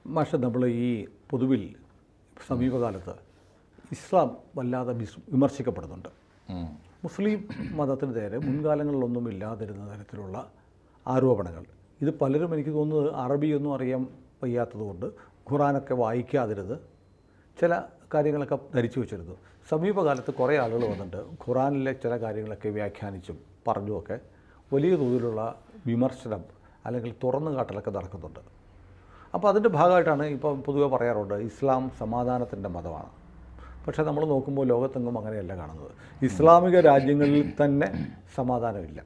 മാഷെ, നമ്മൾ ഈ പൊതുവിൽ സമീപകാലത്ത് ഇസ്ലാം വല്ലാതെ വിമർശിക്കപ്പെടുന്നുണ്ട്. മുസ്ലിം മതത്തിന് നേരെ മുൻകാലങ്ങളിലൊന്നും ഇല്ലാതിരുന്ന തരത്തിലുള്ള ആരോപണങ്ങൾ. ഇത് പലരും, എനിക്ക് തോന്നുന്നത്, അറബിയൊന്നും അറിയാൻ വയ്യാത്തതുകൊണ്ട് ഖുറാനൊക്കെ വായിക്കാതിരുത് ചില കാര്യങ്ങളൊക്കെ ധരിച്ചു വെച്ചിരുന്നു. സമീപകാലത്ത് കുറേ ആളുകൾ വന്നിട്ട് ഖുറാനിലെ ചില കാര്യങ്ങളൊക്കെ വ്യാഖ്യാനിച്ചും പറഞ്ഞുമൊക്കെ വലിയ തോതിലുള്ള വിമർശനം അല്ലെങ്കിൽ തുറന്നു കാട്ടലൊക്കെ നടക്കുന്നുണ്ട്. അപ്പോൾ അതിൻ്റെ ഭാഗമായിട്ടാണ് ഇപ്പം പൊതുവെ പറയാറുണ്ട് ഇസ്ലാം സമാധാനത്തിൻ്റെ മതമാണ്. പക്ഷേ നമ്മൾ നോക്കുമ്പോൾ ലോകത്തെങ്ങും അങ്ങനെയല്ല കാണുന്നത്. ഇസ്ലാമിക രാജ്യങ്ങളിൽ തന്നെ സമാധാനമില്ല.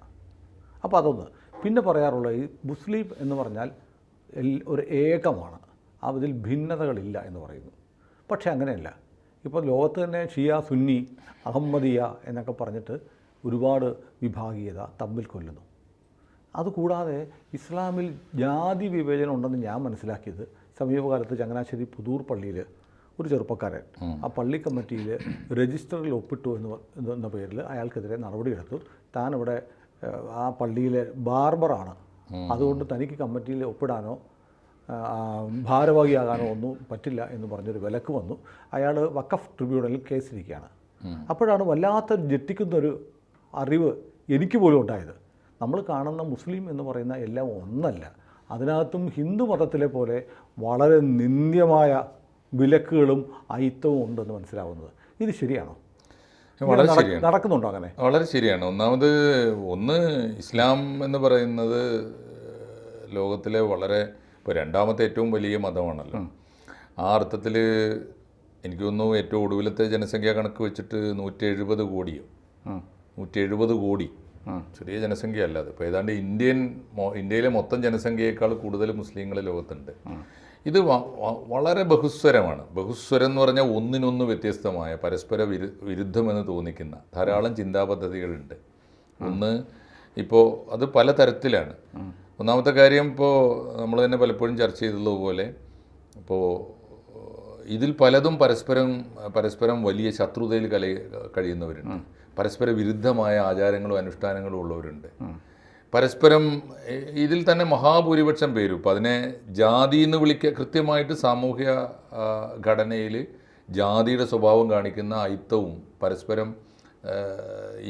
അപ്പോൾ അതൊന്ന്. പിന്നെ പറയാറുള്ള ഈ മുസ്ലിം എന്ന് പറഞ്ഞാൽ ഒരു ഏകമാണ്, അതിൽ ഭിന്നതകളില്ല എന്ന് പറയുന്നു. പക്ഷേ അങ്ങനെയല്ല. ഇപ്പോൾ ലോകത്ത് തന്നെ ഷിയ, സുന്നി, അഹമ്മദിയ എന്നൊക്കെ പറഞ്ഞിട്ട് ഒരുപാട് വിഭാഗീയത തമ്മിൽ കൊല്ലുന്നു. അതുകൂടാതെ ഇസ്ലാമിൽ ജാതി വിവേചനം ഉണ്ടെന്ന് ഞാൻ മനസ്സിലാക്കിയത് സമീപകാലത്ത് ചങ്ങനാശ്ശേരി പുതൂർ പള്ളിയിൽ ഒരു ചെറുപ്പക്കാരൻ ആ പള്ളി കമ്മിറ്റിയിൽ രജിസ്റ്ററിൽ ഒപ്പിട്ടു എന്ന പേരിൽ അയാൾക്കെതിരെ നടപടിയെടുത്തു. താൻ ഇവിടെ ആ പള്ളിയിലെ ബാർബറാണ്, അതുകൊണ്ട് തനിക്ക് കമ്മിറ്റിയിൽ ഒപ്പിടാനോ ഭാരവാഹിയാകാനോ ഒന്നും പറ്റില്ല എന്ന് പറഞ്ഞൊരു വിലക്ക് വന്നു. അയാൾ വഖഫ് ട്രിബ്യൂണലിൽ കേസിരിക്കുകയാണ്. അപ്പോഴാണ് വല്ലാത്ത ഞെട്ടിക്കുന്നൊരു അറിവ് എനിക്ക് പോലും ഉണ്ടായത്. നമ്മൾ കാണുന്ന മുസ്ലിം എന്ന് പറയുന്ന എല്ലാം ഒന്നല്ല, അതിനകത്തും ഹിന്ദു മതത്തിലെ പോലെ വളരെ നിന്ദ്യമായ വിലക്കുകളും അയിത്തവും ഉണ്ടെന്ന് മനസ്സിലാവുന്നത്. ഇത് ശരിയാണോ? വളരെ ശരിയാണ്. നടക്കുന്നുണ്ടോ അങ്ങനെ? വളരെ ശരിയാണ്. ഒന്ന് ഇസ്ലാം എന്ന് പറയുന്നത് ലോകത്തിലെ വളരെ ഇപ്പോൾ രണ്ടാമത്തെ ഏറ്റവും വലിയ മതമാണല്ലോ. ആ അർത്ഥത്തിൽ എനിക്ക് തോന്നുന്നു ഏറ്റവും ഒടുവിലത്തെ ജനസംഖ്യാ കണക്ക് വെച്ചിട്ട് 170 കോടിയോ 170 കോടി, ചെറിയ ജനസംഖ്യ അല്ലാതെ. ഇപ്പോൾ ഏതാണ്ട് ഇന്ത്യയിലെ മൊത്തം ജനസംഖ്യയേക്കാൾ കൂടുതൽ മുസ്ലിങ്ങൾ ലോകത്തുണ്ട്. ഇത് വളരെ ബഹുസ്വരമാണ്. ബഹുസ്വരം എന്ന് പറഞ്ഞാൽ ഒന്നിനൊന്ന് വ്യത്യസ്തമായ, പരസ്പര വിരുദ്ധമെന്ന് തോന്നിക്കുന്ന ധാരാളം ചിന്താപദ്ധതികളുണ്ട്. ഒന്ന് ഇപ്പോൾ അത് പല തരത്തിലാണ്. ഒന്നാമത്തെ കാര്യം, ഇപ്പോൾ നമ്മൾ തന്നെ പലപ്പോഴും ചർച്ച ചെയ്തതുപോലെ ഇപ്പോൾ ഇതിൽ പലതും പരസ്പരം വലിയ ശത്രുതയിൽ കഴിയുന്നവരുണ്ട്. പരസ്പര വിരുദ്ധമായ ആചാരങ്ങളും അനുഷ്ഠാനങ്ങളും ഉള്ളവരുണ്ട്. പരസ്പരം ഇതിൽ തന്നെ മഹാഭൂരിപക്ഷം പേരും ഇപ്പോൾ അതിനെ ജാതി എന്ന് കൃത്യമായിട്ട് സാമൂഹ്യ ഘടനയിൽ ജാതിയുടെ സ്വഭാവം കാണിക്കുന്ന അയിത്തവും പരസ്പരം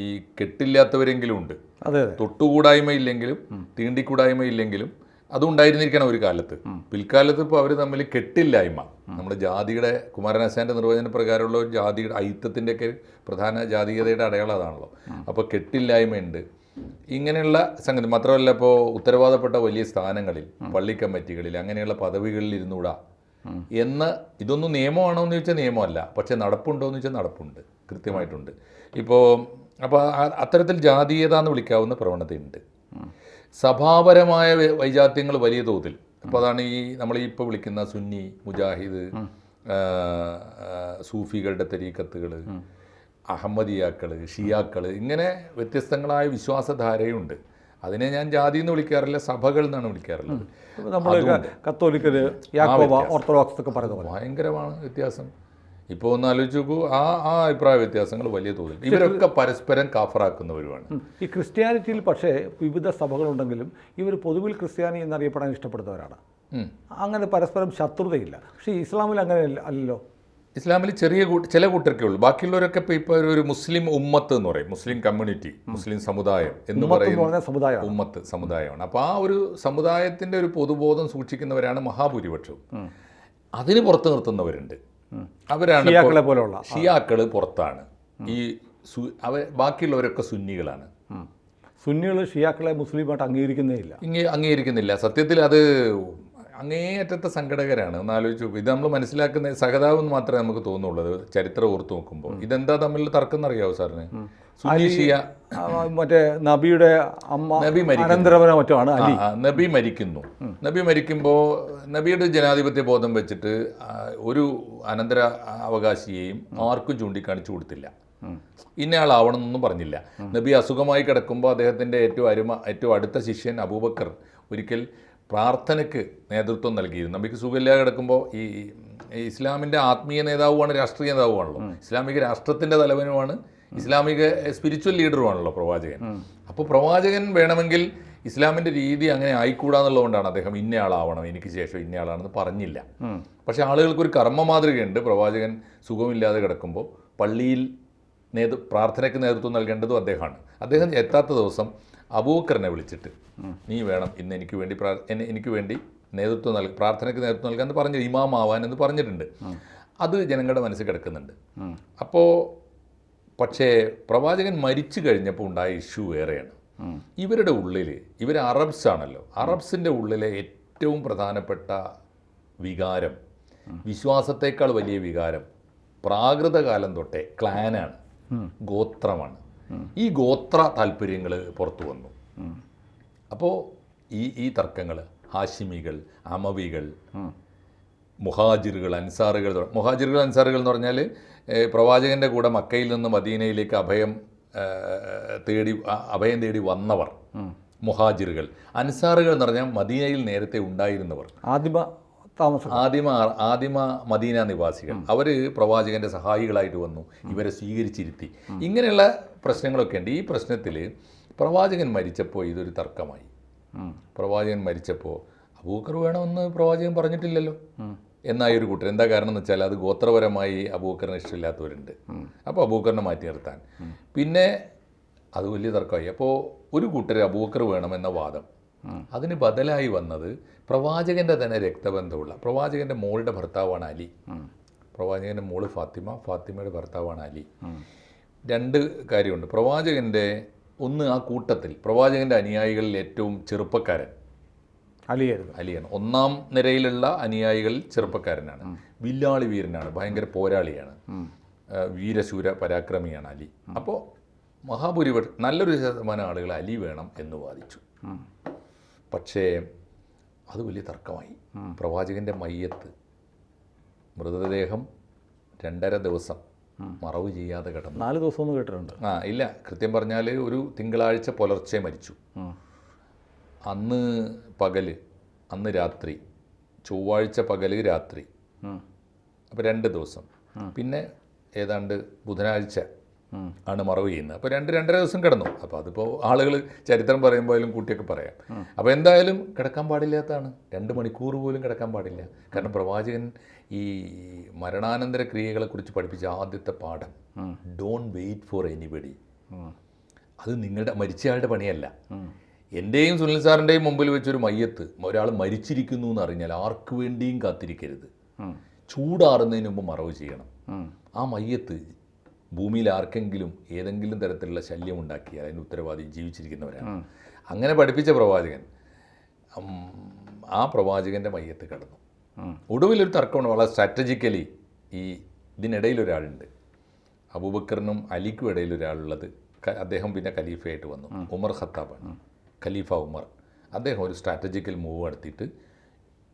ഈ കെട്ടില്ലാത്തവരെങ്കിലും ഉണ്ട്. തൊട്ടുകൂടായ്മയില്ലെങ്കിലും തീണ്ടിക്കൂടായ്മയില്ലെങ്കിലും അതും ഉണ്ടായിരുന്നിരിക്കണം ഒരു കാലത്ത്. പിൽക്കാലത്ത് ഇപ്പോൾ അവർ തമ്മിൽ കെട്ടില്ലായ്മ, നമ്മുടെ ജാതിയുടെ കുമാരനാശാൻ്റെ നിർവചന പ്രകാരമുള്ള ഒരു ജാതിയുടെ അയിത്തത്തിൻ്റെയൊക്കെ പ്രധാന ജാതീയതയുടെ അടയാളം അതാണല്ലോ. അപ്പോൾ കെട്ടില്ലായ്മയുണ്ട്. ഇങ്ങനെയുള്ള സംഗതി മാത്രമല്ല, ഇപ്പോൾ ഉത്തരവാദപ്പെട്ട വലിയ സ്ഥാനങ്ങളിൽ, പള്ളി കമ്മിറ്റികളിൽ, അങ്ങനെയുള്ള പദവികളിൽ ഇരുന്നൂടാ എന്ന്. ഇതൊന്നും നിയമമാണോ എന്ന് ചോദിച്ചാൽ നിയമമല്ല, പക്ഷേ നടപ്പുണ്ടോ എന്ന് ചോദിച്ചാൽ നടപ്പുണ്ട്, കൃത്യമായിട്ടുണ്ട്. അപ്പോൾ അത്തരത്തിൽ ജാതീയത എന്ന് വിളിക്കാവുന്ന പ്രവണതയുണ്ട്. സഭാപരമായ വൈജാത്യങ്ങൾ വലിയ തോതിൽ. അപ്പോൾ അതാണ് നമ്മൾ ഇപ്പോൾ വിളിക്കുന്ന സുന്നി, മുജാഹിദ്, സൂഫികളുടെ തരീക്കത്തുകൾ, അഹമ്മദിയാക്കൾ, ഷിയാക്കൾ, ഇങ്ങനെ വ്യത്യസ്തങ്ങളായ വിശ്വാസധാരയുണ്ട്. അതിനെ ഞാൻ ജാതി എന്ന് വിളിക്കാറില്ല, സഭകൾ എന്നാണ് വിളിക്കാറുള്ളത്. നമ്മൾ കത്തോലിക്കര്, യാക്കോബ, ഓർത്തഡോക്സ് ഒക്കെ പറയുന്നത് ഭയങ്കരമാണ് വ്യത്യാസം. ഇപ്പോൾ ഒന്ന് ആലോചിച്ച് നോക്കൂ, ആ അഭിപ്രായ വ്യത്യാസങ്ങൾ വലിയ തോതിൽ. ഇവരൊക്കെ പരസ്പരം കാഫറാക്കുന്നവരുമാണ്. ഈ ക്രിസ്ത്യാനിറ്റിയിൽ പക്ഷേ വിവിധ സഭകളുണ്ടെങ്കിലും ഇവർ പൊതുവിൽ ക്രിസ്ത്യാനി എന്നറിയപ്പെടാൻ ഇഷ്ടപ്പെടുന്നവരാണ്. അങ്ങനെ പരസ്പരം ശത്രുതയില്ല. പക്ഷേ ഇസ്ലാമിൽ അങ്ങനെ അല്ലല്ലോ. ഇസ്ലാമിൽ ചില കൂട്ടർക്കേ ഉള്ളൂ. ബാക്കിയുള്ളവരൊക്കെ ഇപ്പോൾ ഒരു മുസ്ലിം ഉമ്മത്ത് എന്ന് പറയും, മുസ്ലിം കമ്മ്യൂണിറ്റി, മുസ്ലിം സമുദായം എന്ന് പറയുന്ന ഉമ്മത്ത് സമുദായമാണ്. അപ്പോൾ ആ ഒരു സമുദായത്തിൻ്റെ ഒരു പൊതുബോധം സൂക്ഷിക്കുന്നവരാണ് മഹാഭൂരിപക്ഷവും. അതിന് പുറത്ത് നിർത്തുന്നവരുണ്ട്. അവരാണ് ഷിയാക്കൾ. പുറത്താണ്. ബാക്കിയുള്ളവരൊക്കെ സുന്നികളാണ്. സുന്നികൾ ഷിയാക്കളെ മുസ്ലിമായിട്ട് അംഗീകരിക്കുന്നില്ല. സത്യത്തിൽ അത് അങ്ങേയറ്റത്തെ സങ്കടകരാണ്. ഒന്ന് ആലോചിച്ച് നോക്കും. ഇത് നമ്മൾ മനസ്സിലാക്കുന്ന സഹതാവെന്ന് മാത്രമേ നമുക്ക് തോന്നുള്ളൂ ചരിത്രം ഓർത്ത് നോക്കുമ്പോൾ. ഇതെന്താ തമ്മിൽ തർക്കം എന്നറിയാവോ സാറിന്? സുന്നി ഷിയ, മറ്റേ നബിയുടെ നബി മരിക്കുന്നു. നബി മരിക്കുമ്പോൾ നബിയുടെ ജനാധിപത്യ ബോധം വെച്ചിട്ട് ഒരു അനന്തര അവകാശിയെയും ആർക്കും ചൂണ്ടിക്കാണിച്ചു കൊടുത്തില്ല. ഇന്നയാളാവണമെന്നൊന്നും പറഞ്ഞില്ല. നബി അസുഖമായി കിടക്കുമ്പോൾ അദ്ദേഹത്തിൻ്റെ ഏറ്റവും അടുത്ത ശിഷ്യൻ അബൂബക്കർ ഒരിക്കൽ പ്രാർത്ഥനയ്ക്ക് നേതൃത്വം നൽകിയിരുന്നു. നബിക്ക് സുഖമില്ലാതെ കിടക്കുമ്പോൾ ഈ ഇസ്ലാമിൻ്റെ ആത്മീയ നേതാവുമാണ്, രാഷ്ട്രീയ നേതാവുമാണല്ലോ, ഇസ്ലാമിക രാഷ്ട്രത്തിൻ്റെ തലവനുമാണ്, ഇസ്ലാമിക സ്പിരിച്വൽ ലീഡറുമാണല്ലോ പ്രവാചകൻ. അപ്പോൾ പ്രവാചകൻ വേണമെങ്കിൽ ഇസ്ലാമിൻ്റെ രീതി അങ്ങനെ ആയിക്കൂടാന്നുള്ളതുകൊണ്ടാണ് അദ്ദേഹം ഇന്നയാളാവണം, എനിക്ക് ശേഷം ഇന്നയാളാണെന്ന് പറഞ്ഞില്ല. പക്ഷേ ആളുകൾക്കൊരു കർമ്മ മാതൃകയുണ്ട്. പ്രവാചകൻ സുഖമില്ലാതെ കിടക്കുമ്പോൾ പള്ളിയിൽ പ്രാർത്ഥനയ്ക്ക് നേതൃത്വം നൽകേണ്ടതും അദ്ദേഹമാണ്. അദ്ദേഹം എത്താത്ത ദിവസം അബൂബക്കറിനെ വിളിച്ചിട്ട് നീ വേണം ഇന്ന് എനിക്ക് വേണ്ടി പ്രാർത്ഥനയ്ക്ക് നേതൃത്വം നൽകാൻ എന്ന് പറഞ്ഞു, ഇമാം ആവാൻ എന്ന് പറഞ്ഞിട്ടുണ്ട്. അത് ജനങ്ങളുടെ മനസ്സിൽ കിടക്കുന്നുണ്ട്. അപ്പോൾ പക്ഷേ പ്രവാചകൻ മരിച്ചു കഴിഞ്ഞപ്പോൾ ഉണ്ടായ ഇഷ്യൂ വേറെയാണ്. ഇവരുടെ ഉള്ളിൽ, ഇവർ അറബ്സ് ആണല്ലോ, അറബ്സിൻ്റെ ഉള്ളിലെ ഏറ്റവും പ്രധാനപ്പെട്ട വികാരം, വിശ്വാസത്തേക്കാൾ വലിയ വികാരം പ്രാകൃതകാലം തൊട്ടേ ക്ലാനാണ്, ഗോത്രമാണ്. ഈ ഗോത്ര താല്പര്യങ്ങൾ പുറത്തു വന്നു. അപ്പോൾ ഈ തർക്കങ്ങൾ, ഹാഷിമികൾ, അമവികൾ, മുഹാജിറുകൾ, അൻസാറുകൾ എന്ന് പറഞ്ഞാൽ പ്രവാചകൻ്റെ കൂടെ മക്കയിൽ നിന്ന് മദീനയിലേക്ക് അഭയം തേടി വന്നവർ മുഹാജിറുകൾ. അൻസാറുകൾ എന്ന് പറഞ്ഞാൽ മദീനയിൽ നേരത്തെ ഉണ്ടായിരുന്നവർ, ആദിമ മദീന നിവാസികൾ. അവർ പ്രവാചകൻ്റെ സഹായികളായിട്ട് വന്നു, ഇവരെ സ്വീകരിച്ചിരുത്തി. ഇങ്ങനെയുള്ള പ്രശ്നങ്ങളൊക്കെ ഉണ്ട്. ഈ പ്രശ്നത്തിൽ പ്രവാചകൻ മരിച്ചപ്പോൾ ഇതൊരു തർക്കമായി. പ്രവാചകൻ മരിച്ചപ്പോൾ അബൂബക്കർ വേണമെന്ന് പ്രവാചകൻ പറഞ്ഞിട്ടില്ലല്ലോ എന്നായൊരു കൂട്ടർ. എന്താ കാരണം എന്ന് വെച്ചാൽ അത് ഗോത്രപരമായി അബൂബക്കറിന് ഇഷ്ടമില്ലാത്തവരുണ്ട്. അപ്പോൾ അബൂബക്കറിനെ മാറ്റി നിർത്താൻ പിന്നെ അത് വലിയ തർക്കമായി. അപ്പോൾ ഒരു കൂട്ടർ അബൂബക്കർ വേണമെന്ന വാദം. അതിന് ബദലായി വന്നത് പ്രവാചകൻ്റെ തന്നെ രക്തബന്ധമുള്ള പ്രവാചകൻ്റെ മോളുടെ ഭർത്താവാണ് അലി. പ്രവാചകൻ്റെ മോള് ഫാത്തിമയുടെ ഭർത്താവാണ് അലി. രണ്ട് കാര്യമുണ്ട്. പ്രവാചകൻ്റെ ആ കൂട്ടത്തിൽ പ്രവാചകൻ്റെ അനുയായികളിൽ ഏറ്റവും ചെറുപ്പക്കാരൻ അലിയാണ്. ഒന്നാം നിരയിലുള്ള അനുയായികളിൽ ചെറുപ്പക്കാരനാണ്, വില്ലാളി വീരനാണ്, ഭയങ്കര പോരാളിയാണ്, വീരശൂര പരാക്രമിയാണ് അലി. അപ്പോൾ മഹാഭൂരിപക്ഷം നല്ലൊരു ശതമാനം ആളുകൾ അലി വേണം എന്ന് വാദിച്ചു. പക്ഷേ അത് വലിയ തർക്കമായി. പ്രവാചകൻ്റെ മൃതദേഹം 2.5 ദിവസം മറവ് ചെയ്യാതെ കിടന്നു. 4 ദിവസം കേട്ടിട്ടുണ്ട്. ഇല്ല, കൃത്യം പറഞ്ഞാൽ ഒരു തിങ്കളാഴ്ച പുലർച്ചെ മരിച്ചു. അന്ന് പകല്, അന്ന് രാത്രി, ചൊവ്വാഴ്ച പകല് രാത്രി, അപ്പോൾ 2 ദിവസം. പിന്നെ ഏതാണ്ട് ബുധനാഴ്ച ആണ് മറവ് ചെയ്യുന്നത്. അപ്പോൾ 2-2.5 ദിവസം കിടന്നു. അപ്പോൾ അതിപ്പോൾ ആളുകൾ ചരിത്രം പറയുമ്പോഴും കൂട്ടിയൊക്കെ പറയാം. അപ്പോൾ എന്തായാലും കിടക്കാൻ പാടില്ലാത്തതാണ്. 2 മണിക്കൂർ പോലും കിടക്കാൻ പാടില്ല. കാരണം പ്രവാചകൻ ഈ മരണാനന്തര ക്രിയകളെക്കുറിച്ച് പഠിപ്പിച്ച ആദ്യത്തെ പാഠം ഡോണ്ട് വെയിറ്റ് ഫോർ എനിബഡി. അത് നിങ്ങളുടെ മരിച്ചയാളുടെ പണിയല്ല. എൻ്റെയും സുനിൽ സാറിൻ്റെയും മുമ്പിൽ വെച്ചൊരു മയ്യത്ത് ഒരാൾ മരിച്ചിരിക്കുന്നു എന്ന് അറിഞ്ഞാൽ ആർക്ക് വേണ്ടിയും കാത്തിരിക്കരുത്. ചൂടാറുന്നതിന് മുമ്പ് മറവ് ചെയ്യണം. ആ മയ്യത്ത് ഭൂമിയിൽ ആർക്കെങ്കിലും ഏതെങ്കിലും തരത്തിലുള്ള ശല്യം ഉണ്ടാക്കിയാൽ അതിന് ഉത്തരവാദി ജീവിച്ചിരിക്കുന്നവരാണ്. അങ്ങനെ പഠിപ്പിച്ച പ്രവാചകൻ, ആ പ്രവാചകൻ്റെ മയ്യത്ത് കിടന്നു. ഒടുവിലൊരു തർക്കമാണ് വളരെ സ്ട്രാറ്റജിക്കലി. ഇതിനിടയിലൊരാളുണ്ട്, അബൂബക്കറിനും അലിക്കും ഇടയിൽ ഒരാളുള്ളത്. അദ്ദേഹം പിന്നെ ഖലീഫയായിട്ട് വന്നു, ഉമർ ഖത്താബാണ്, ഖലീഫ ഉമർ. അദ്ദേഹം ഒരു സ്ട്രാറ്റജിക്കൽ മൂവ് നടത്തിയിട്ട്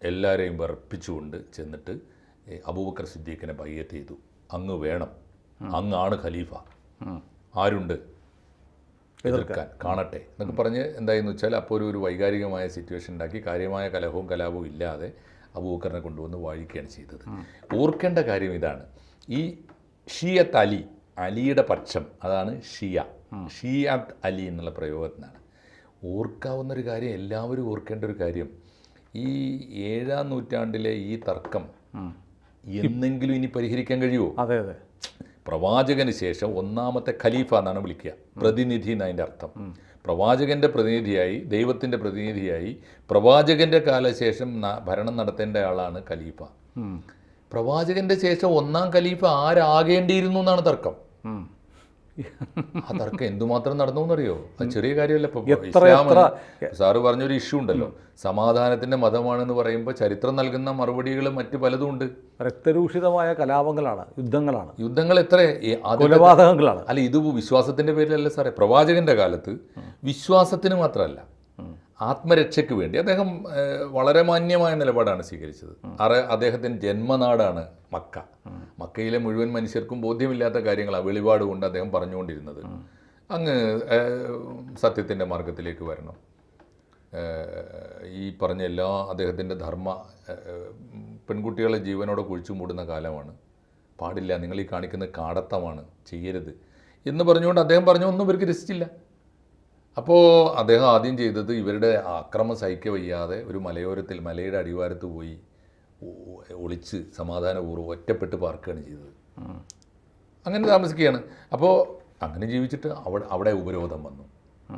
എല്ലാവരെയും വെറുപ്പിച്ചുകൊണ്ട് ചെന്നിട്ട് അബൂബക്കർ സിദ്ദീഖിനെ ബയ്യത്ത് ചെയ്തു. അങ്ങ് വേണം, അങ്ങാണ് ഖലീഫ, ആരുണ്ട് എതിർക്കാൻ, കാണട്ടെ എന്നൊക്കെ പറഞ്ഞ് എന്തായെന്ന് വെച്ചാൽ അപ്പോൾ ഒരു വൈകാരികമായ സിറ്റുവേഷൻ ഉണ്ടാക്കി കാര്യമായ കലാപവും ഇല്ലാതെ അബൂബക്കറിനെ കൊണ്ടുവന്ന് വാഴിക്കുകയാണ് ചെയ്തത്. ഓർക്കേണ്ട കാര്യം ഇതാണ്, ഈ ഷിയത്ത് അലിയുടെ പക്ഷം, അതാണ് ഷിയാത്ത് അലി എന്നുള്ള പ്രയോഗത്തിനാണ്. ഓർക്കാവുന്നൊരു കാര്യം, എല്ലാവരും ഓർക്കേണ്ട ഒരു കാര്യം, ഈ 7-ാം നൂറ്റാണ്ടിലെ ഈ തർക്കം എന്നെങ്കിലും ഇനി പരിഹരിക്കാൻ കഴിയുമോ? അതെ അതെ. പ്രവാചകന് ശേഷം 1ാമത്തെ ഖലീഫ എന്നാണ് വിളിക്കുക, പ്രതിനിധി എന്നതിൻ്റെ അർത്ഥം. പ്രവാചകൻ്റെ പ്രതിനിധിയായി, ദൈവത്തിൻ്റെ പ്രതിനിധിയായി പ്രവാചകൻ്റെ കാലശേഷം ഭരണം നടത്തേണ്ട ആളാണ് ഖലീഫ. പ്രവാചകൻ്റെ ശേഷം 1ാം ഖലീഫ ആരാകേണ്ടിയിരുന്നു എന്നാണ് തർക്കം. ആ തർക്കം എന്തുമാത്രം നടന്നു എന്നറിയോ? അത് ചെറിയ കാര്യമല്ല. ഇപ്പോൾ സാറ് പറഞ്ഞൊരു ഇഷ്യൂ ഉണ്ടല്ലോ, സമാധാനത്തിൻ്റെ മതമാണെന്ന് പറയുമ്പോൾ ചരിത്രം നൽകുന്ന മറുപടികൾ മറ്റു പലതും ഉണ്ട്. രക്തരൂഷിതമായ കലാപങ്ങളാണ്, യുദ്ധങ്ങൾ എത്ര കൊലപാതകങ്ങളാണ്. അല്ല, ഇത് വിശ്വാസത്തിൻ്റെ പേരിലല്ല സാറേ. പ്രവാചകൻ്റെ കാലത്ത് വിശ്വാസത്തിന് മാത്രമല്ല, ആത്മരക്ഷയ്ക്ക് വേണ്ടി അദ്ദേഹം വളരെ മാന്യമായ നിലപാടാണ് സ്വീകരിച്ചത്. അദ്ദേഹത്തിൻ്റെ ജന്മനാടാണ് മക്ക. മക്കയിലെ മുഴുവൻ മനുഷ്യർക്കും ബോധ്യമില്ലാത്ത കാര്യങ്ങളാണ് വെളിപാട് കൊണ്ട് അദ്ദേഹം പറഞ്ഞുകൊണ്ടിരുന്നത്. അങ്ങ് സത്യത്തിൻ്റെ മാർഗത്തിലേക്ക് വരണം, ഈ പറഞ്ഞ എല്ലാ അദ്ദേഹത്തിൻ്റെ പെൺകുട്ടികളെ ജീവനോടെ കുഴിച്ചു മൂടുന്ന കാലമാണ്, പാടില്ല, നിങ്ങൾ ഈ കാണിക്കുന്ന കാടത്തമാണ്, ചെയ്യരുത് എന്ന് പറഞ്ഞുകൊണ്ട് അദ്ദേഹം പറഞ്ഞു. ഒന്നും ഇവർക്ക് രസിച്ചില്ല. അപ്പോൾ അദ്ദേഹം ആദ്യം ചെയ്തത് ഇവരുടെ ആക്രമം സഹിക്ക വയ്യാതെ ഒരു മലയോരത്തിൽ മലയുടെ അടിവാരത്ത് പോയി ഒളിച്ച് സമാധാനപൂർവ്വം ഒറ്റപ്പെട്ട് പാർക്കുകയാണ് ചെയ്തത്. അങ്ങനെ താമസിക്കുകയാണ്. അപ്പോൾ അങ്ങനെ ജീവിച്ചിട്ട് അവിടെ ഉപരോധം വന്നു.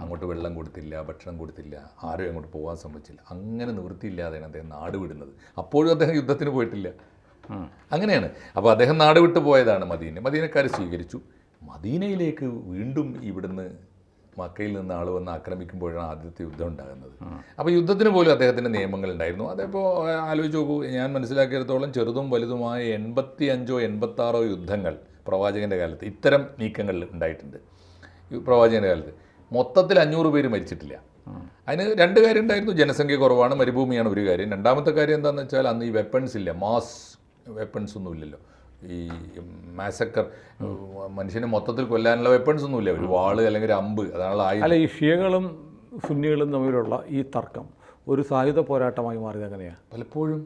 അങ്ങോട്ട് വെള്ളം കൊടുത്തില്ല, ഭക്ഷണം കൊടുത്തില്ല, ആരും അങ്ങോട്ട് പോകാൻ സമ്മതിച്ചില്ല. അങ്ങനെ നിവൃത്തിയില്ലാതെയാണ് അദ്ദേഹം നാട് വിടുന്നത്. അപ്പോഴും അദ്ദേഹം യുദ്ധത്തിന് പോയിട്ടില്ല. അങ്ങനെയാണ്. അപ്പോൾ അദ്ദേഹം നാട് വിട്ടു പോയതാണ് മദീനക്കാർ സ്വീകരിച്ചു. മദീനയിലേക്ക് വീണ്ടും ഇവിടുന്ന് മക്കയിൽ നിന്ന് ആൾ വന്ന് ആക്രമിക്കുമ്പോഴാണ് ആദ്യത്തെ യുദ്ധം ഉണ്ടാകുന്നത്. അപ്പോൾ യുദ്ധത്തിന് പോലും അദ്ദേഹത്തിൻ്റെ നിയമങ്ങളുണ്ടായിരുന്നു. അതിപ്പോൾ ആലോചിച്ച് നോക്കൂ, ഞാൻ മനസ്സിലാക്കിയിടത്തോളം ചെറുതും വലുതുമായ 85 86 യുദ്ധങ്ങൾ പ്രവാചകൻ്റെ കാലത്ത് ഇത്തരം നീക്കങ്ങൾ ഉണ്ടായിട്ടുണ്ട്. പ്രവാചകൻ്റെ കാലത്ത് മൊത്തത്തിൽ 500 പേര് മരിച്ചിട്ടില്ല. അതിന് രണ്ട് കാര്യം ഉണ്ടായിരുന്നു. ജനസംഖ്യ കുറവാണ്, മരുഭൂമിയാണ് ഒരു കാര്യം. രണ്ടാമത്തെ കാര്യം എന്താണെന്ന് വെച്ചാൽ അന്ന് ഈ വെപ്പൺസ് ഇല്ല, മാസ് വെപ്പൺസ് ഒന്നും ഇല്ലല്ലോ. ഈ മാസക്കർ മനുഷ്യനെ മൊത്തത്തിൽ കൊല്ലാനുള്ള വെപ്പൺസ് ഒന്നുമില്ല. ഒരു വാള് അല്ലെങ്കിൽ ഒരു അമ്പ്, അതാണല്ലോ ആയുധം. അല്ല, ഈ ഷിയകളും സുന്നികളും തമ്മിലുള്ള ഈ തർക്കം ഒരു സായുധ പോരാട്ടമായി മാറിയത് എങ്ങനെയാണ്? പലപ്പോഴും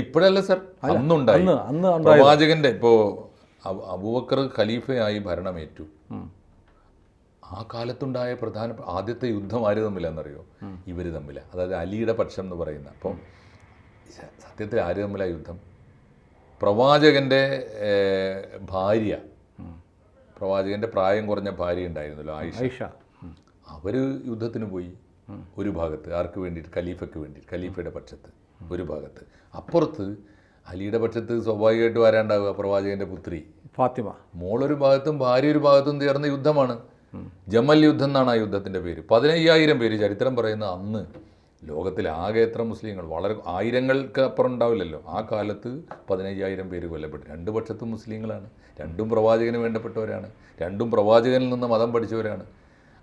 ഇപ്പോഴല്ല സർ, അന്നുണ്ടായി. അന്ന് പ്രവാചകന്റെ ഇപ്പോൾ അബൂബക്കർ ഖലീഫയായി ഭരണമേറ്റു. ആ കാലത്തുണ്ടായ ആദ്യത്തെ യുദ്ധം ആര് തമ്മിലാണെന്നറിയോ? ഇവർ തമ്മിലാണ്. അതായത് അലിയുടെ പക്ഷം എന്ന് പറയുന്ന. അപ്പം സത്യത്തിൽ ആര് തമ്മിലാണ് യുദ്ധം? പ്രവാചകൻ്റെ ഭാര്യ, പ്രവാചകൻ്റെ പ്രായം കുറഞ്ഞ ഭാര്യ ഉണ്ടായിരുന്നല്ലോ, ആയിഷ. അവർ യുദ്ധത്തിന് പോയി ഒരു ഭാഗത്ത്. ആർക്ക് വേണ്ടിയിട്ട്? ഖലീഫയ്ക്ക് വേണ്ടിയിട്ട്, ഖലീഫയുടെ പക്ഷത്ത് ഒരു ഭാഗത്ത്. അപ്പുറത്ത് അലിയുടെ പക്ഷത്ത് സ്വാഭാവികമായിട്ടും ആരാണ്ടാവുക? പ്രവാചകൻ്റെ പുത്രി ഫാത്തിമ. മോളൊരു ഭാഗത്തും ഭാര്യ ഒരു ഭാഗത്തും ചേർന്ന യുദ്ധമാണ്. ജമൽ യുദ്ധം എന്നാണ് ആ യുദ്ധത്തിൻ്റെ പേര്. 15,000 പേര്. ചരിത്രം പറയുന്ന അന്ന് ലോകത്തിലാകെ എത്ര മുസ്ലിങ്ങൾ? വളരെ ആയിരങ്ങൾക്ക് അപ്പുറം ഉണ്ടാവില്ലല്ലോ. ആ കാലത്ത് 15,000 പേര് കൊല്ലപ്പെട്ടു. രണ്ട് പക്ഷത്തും മുസ്ലിങ്ങളാണ്, രണ്ടും പ്രവാചകന് വേണ്ടപ്പെട്ടവരാണ്, രണ്ടും പ്രവാചകനിൽ നിന്ന് മതം പഠിച്ചവരാണ്.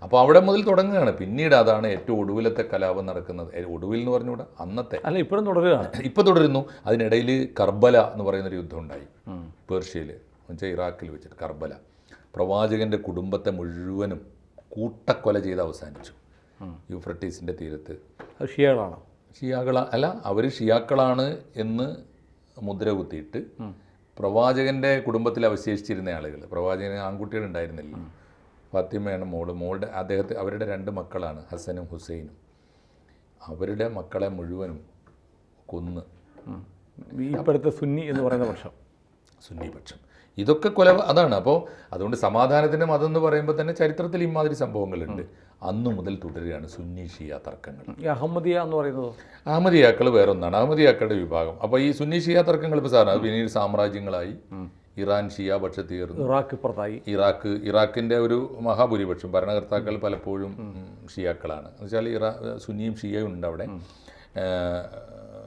അപ്പോൾ അവിടെ മുതൽ തുടങ്ങുകയാണ്. പിന്നീട് അതാണ് ഏറ്റവും ഒടുവിലത്തെ കലാപം നടക്കുന്നത്. ഒടുവിൽ എന്ന് പറഞ്ഞുകൂടാ, അന്നത്തെ. അല്ല, ഇപ്പോഴും തുടരുകയാണ്. ഇപ്പോൾ തുടരുന്നു. അതിനിടയിൽ കർബല എന്ന് പറയുന്നൊരു യുദ്ധം ഉണ്ടായി പേർഷ്യയിൽ, എന്നുവെച്ചാൽ ഇറാഖിൽ വെച്ചിട്ട്. കർബല പ്രവാചകൻ്റെ കുടുംബത്തെ മുഴുവനും കൂട്ടക്കൊല ചെയ്ത് അവസാനിച്ചു യൂഫ്രട്ടീസിൻ്റെ തീരത്ത്. ഷിയകളാണ്. അല്ല, അവർ ഷിയാക്കളാണ് എന്ന് മുദ്ര കുത്തിയിട്ട് പ്രവാചകൻ്റെ കുടുംബത്തിൽ അവശേഷിച്ചിരുന്ന ആളുകൾ, പ്രവാചകന് ആൺകുട്ടികളുണ്ടായിരുന്നില്ല. ഫാത്തിമയാണ് മോളുടെ അവരുടെ 2 മക്കളാണ്, ഹസനും ഹുസൈനും. അവരുടെ മക്കളെ മുഴുവനും കൊന്ന്. ഇപ്പോഴത്തെ സുന്നി എന്ന് പറയുന്ന പക്ഷം, സുന്നി പക്ഷം. ഇതൊക്കെ അതാണ്. അപ്പോൾ അതുകൊണ്ട് സമാധാനത്തിൻ്റെ മതം എന്ന് പറയുമ്പോൾ തന്നെ ചരിത്രത്തിൽ ഇമാതിരി സംഭവങ്ങളുണ്ട്. അന്നു മുതൽ തുടരുകയാണ് സുന്നി ഷിയ തർക്കങ്ങൾ. ഈ അഹമ്മദിയ എന്ന് പറയുന്നത്, അഹമ്മദിയാക്കൾ വേറൊന്നാണ്, അഹമ്മദിയാക്കളുടെ വിഭാഗം. അപ്പോൾ ഈ സുന്നി ഷിയ തർക്കങ്ങൾ ഇപ്പോൾ സാറാണ് പിന്നീട് സാമ്രാജ്യങ്ങളായി. ഇറാൻ ഷിയ പക്ഷത്ത് തീർന്നു, ഇറാഖിൻ്റെ ഒരു മഹാഭൂരിപക്ഷം ഭരണകർത്താക്കൾ പലപ്പോഴും ഷിയാക്കളാണ്. എന്ന് വെച്ചാൽ സുന്നിയും ഷിയയും ഉണ്ട് അവിടെ.